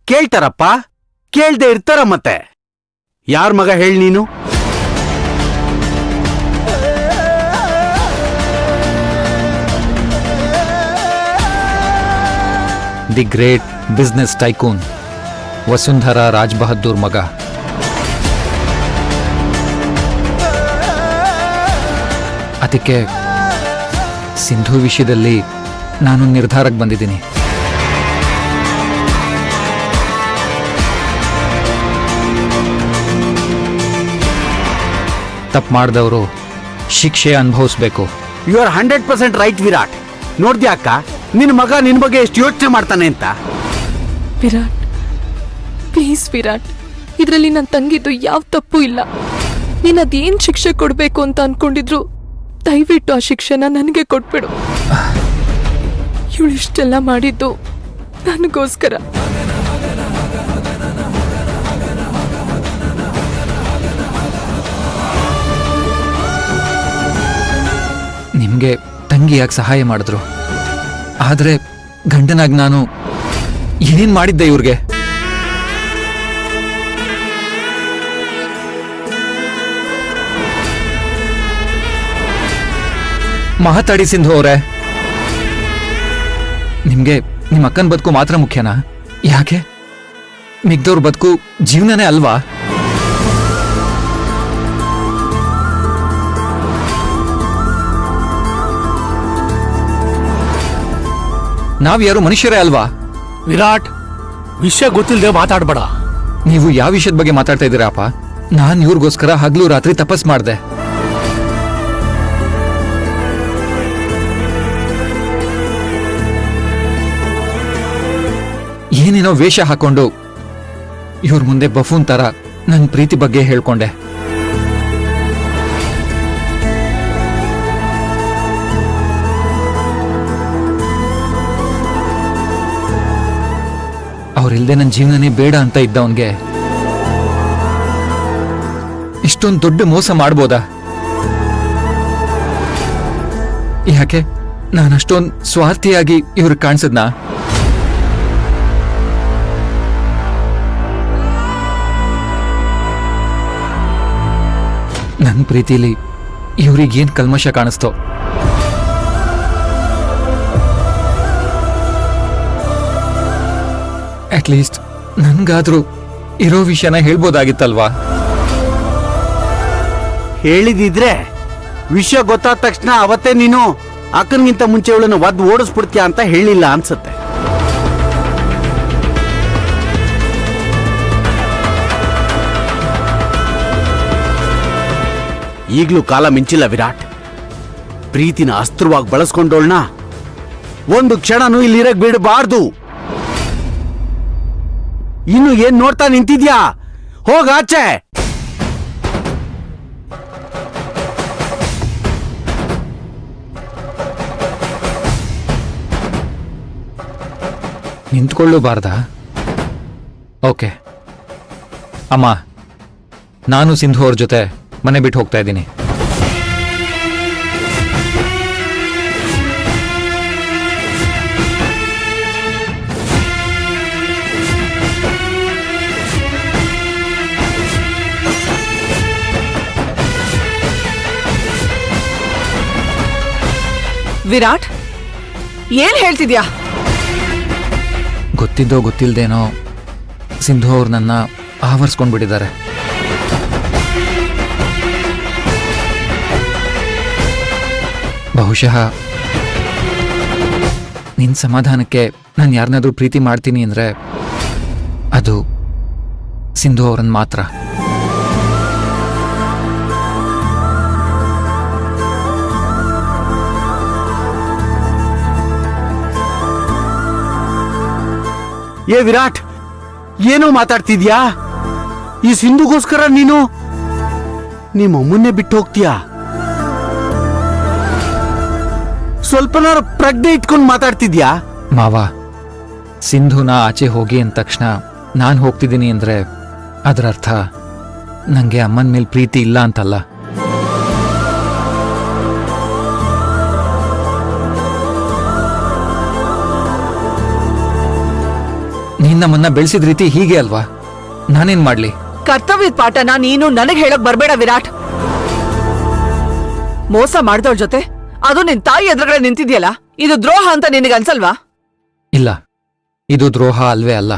ಕೇಳ್ತಾರಪ್ಪ, ಕೇಳ್ದೆ ಇರ್ತಾರ ಮತ್ತೆ. ಯಾರ್ ಮಗ ಹೇಳ್ ನೀನು? The great business tycoon Vasundhara Raj Bahadur ಮಗ. ಅದಕ್ಕೆ ಸಿಂಧು ವಿಷಯದಲ್ಲಿ ನಾನು ನಿರ್ಧಾರಕ್ಕೆ ಬಂದಿದ್ದೀನಿ. ತಪ್ಪು ಮಾಡಿದವರು ಶಿಕ್ಷೆ ಅನುಭವಿಸ್ಬೇಕು. You are 100% right Virat. ನೋಡ್ದ್ಯಾ ಅಕ್ಕ, ನಿನ್ ಮಗ ನಿನ್ ಬಗ್ಗೆ ಎಷ್ಟು ಯೋಚನೆ ಮಾಡ್ತಾನೆ ಅಂತ. ವಿರಾಟ್, ಪ್ಲೀಸ್ ವಿರಾಟ್, ಇದರಲ್ಲಿ ನನ್ನ ತಂಗಿದ್ದು ಯಾವ ತಪ್ಪು ಇಲ್ಲ. ನೀನ್ ಅದೇನ್ ಶಿಕ್ಷೆ ಕೊಡ್ಬೇಕು ಅಂತ ಅನ್ಕೊಂಡಿದ್ರು ದಯವಿಟ್ಟು ಆ ಶಿಕ್ಷೆನ ನನಗೆ ಕೊಟ್ಬಿಡು. ಇವಳು ಇಷ್ಟೆಲ್ಲ ಮಾಡಿದ್ದು ನನಗೋಸ್ಕರ. ನಿಮ್ಗೆ ತಂಗಿಯಾಗಿ ಸಹಾಯ ಮಾಡಿದ್ರು, ಆದ್ರೆ ಗಂಡನಾಗಿ ನಾನು ಏನೇನ್ ಮಾಡಿದ್ದೆ ಇವ್ರಿಗೆ? ಮಾತಾಡಿ ಸಿಂಧು ಅವರೇ, ನಿಮ್ಗೆ ನಿಮ್ಮ ಅಕ್ಕನ ಬದುಕು ಮಾತ್ರ ಮುಖ್ಯನಾ? ಯಾಕೆ ಮಿಗ್ದವ್ರ ಬದುಕು ಜೀವನನೇ ಅಲ್ವಾ? ನಾವ್ ಯಾರು ಮನುಷ್ಯರೇ ಅಲ್ವಾ? ವಿರಾಟ್, ವಿಷಯ ಗೊತ್ತಿಲ್ಲದೆ ಮಾತಾಡ್ಬೇಡ. ನೀವು ಯಾವ ವಿಷಯದ ಬಗ್ಗೆ ಮಾತಾಡ್ತಾ ಇದ್ದೀರಾ ಅಪ್ಪ? ನಾನ್ ಇವ್ರಿಗೋಸ್ಕರ ಹಗಲು ರಾತ್ರಿ ತಪಸ್ ಮಾಡ್ದೆ. ಏನೇನೋ ವೇಷ ಹಾಕೊಂಡು ಇವ್ರ ಮುಂದೆ ಬಫೂನ್ ತರ ನನ್ ಪ್ರೀತಿ ಬಗ್ಗೆ ಹೇಳ್ಕೊಂಡೆ. ಅವ್ರಿಲ್ದೆ ನನ್ನ ಜೀವನನೇ ಬೇಡ ಅಂತ ಇದ್ದವನ್ಗೆ ಇಷ್ಟೊಂದು ದೊಡ್ಡ ಮೋಸ ಮಾಡ್ಬೋದಾ? ಯಾಕೆ ನಾನಷ್ಟೊಂದು ಸ್ವಾರ್ಥಿಯಾಗಿ ಇವ್ರಿಗೆ ಕಾಣಿಸಿದ್ನಾ? ನನ್ನ ಪ್ರೀತಿಲಿ ಇವ್ರಿಗೇನ್ ಕಲ್ಮಶ ಕಾಣಿಸ್ತೋ? ಅಟ್ಲೀಸ್ಟ್ ನನ್ಗಾದ್ರೂ ಇರೋ ವಿಷಯನ ಹೇಳ್ಬೋದಾಗಿತ್ತಲ್ವಾ? ಹೇಳಿದಿದ್ರೆ ವಿಷಯ ಗೊತ್ತಾದ ತಕ್ಷಣ ಅವತ್ತೇ ನೀನು ಅಕ್ಕನಿಗಿಂತ ಮುಂಚೆ ಇವಳನ್ನು ಒದ್ದು ಓಡಿಸ್ಬಿಡ್ತೀಯ ಅಂತ ಹೇಳಿಲ್ಲ ಅನ್ಸುತ್ತೆ. ಈಗ್ಲೂ ಕಾಲ ಮಿಂಚಿಲ್ಲ ವಿರಾಟ್. ಪ್ರೀತಿನ ಅಸ್ತ್ರವಾಗಿ ಬಳಸ್ಕೊಂಡೋಳ್ನ ಒಂದು ಕ್ಷಣನೂ ಇಲ್ಲಿರಕ್ ಬಿಡಬಾರ್ದು. ಇನ್ನು ಏನ್ ನೋಡ್ತಾ ನಿಂತಿದ್ಯಾ? ಹೋಗಾಚೆ. ನಿಂತ್ಕೊಳ್ಳಬಾರ್ದಾ? ಓಕೆ ಅಮ್ಮ, ನಾನು ಸಿಂಧು ಅವ್ರ ಜೊತೆ ಮನೆ ಬಿಟ್ಟು ಹೋಗ್ತಾ ಇದ್ದೀನಿ. ವಿರಾಟ್, ಏನ್ ಹೇಳ್ತಿದ್ಯಾ? ಗೊತ್ತಿದ್ದೋ ಗೊತ್ತಿಲ್ದೇನೋ ಸಿಂಧು ಅವ್ರು ನನ್ನ ಆವರಿಸ್ಕೊಂಡ್ಬಿಟ್ಟಿದ್ದಾರೆ. ಬಹುಶಃ ನಿನ್ ಸಮಾಧಾನಕ್ಕೆ ನಾನು ಯಾರನ್ನಾದ್ರೂ ಪ್ರೀತಿ ಮಾಡ್ತೀನಿ ಅಂದ್ರೆ ಅದು ಸಿಂಧು ಅವರನ್ನು ಮಾತ್ರ. ಏ ವಿರಾಟ್, ಏನೋ ಮಾತಾಡ್ತಿದ್ಯಾ? ಈ ಸಿಂಧುಗೋಸ್ಕರ ನೀನು ನಿಮ್ಮಮ್ಮನ್ನೇ ಬಿಟ್ಟು ಹೋಗ್ತೀಯಾ? ಸ್ವಲ್ಪನಾರು ಪ್ರಜ್ಞೆ ಇಟ್ಕೊಂಡು ಮಾತಾಡ್ತಿದ್ಯಾ? ಮಾವ, ಸಿಂಧುನ ಆಚೆ ಹೋಗಿ ಅಂದ ತಕ್ಷಣ ನಾನು ಹೋಗ್ತಿದ್ದೀನಿ ಅಂದ್ರೆ ಅದರ ಅರ್ಥ ನಂಗೆ ಅಮ್ಮನ ಮೇಲೆ ಪ್ರೀತಿ ಇಲ್ಲ ಅಂತಲ್ಲ. ನೀನ್ ನಮ್ಮನ್ನ ಬೆಳೆಸಿದ ರೀತಿ ಹೀಗೆ ಅಲ್ವಾ? ನಾನೇನ್ ಮಾಡ್ಲಿ? ಕರ್ತವ್ಯದ ಪಾಠನ ನೀನು ನನಗ್ ಹೇಳಕ್ ಬರ್ಬೇಡ ವಿರಾಟ್. ಮೋಸ ಮಾಡಿದವಳ ಜೊತೆ ಅದು ನಿನ್ ತಾಯಿ ಎದುರುಗಡೆ ನಿಂತಿದ್ಯಲ್ಲ, ಇದು ದ್ರೋಹ ಅಂತ ನಿನಗನ್ಸಲ್ವಾ? ಇಲ್ಲ, ಇದು ದ್ರೋಹ ಅಲ್ವೇ ಅಲ್ಲ.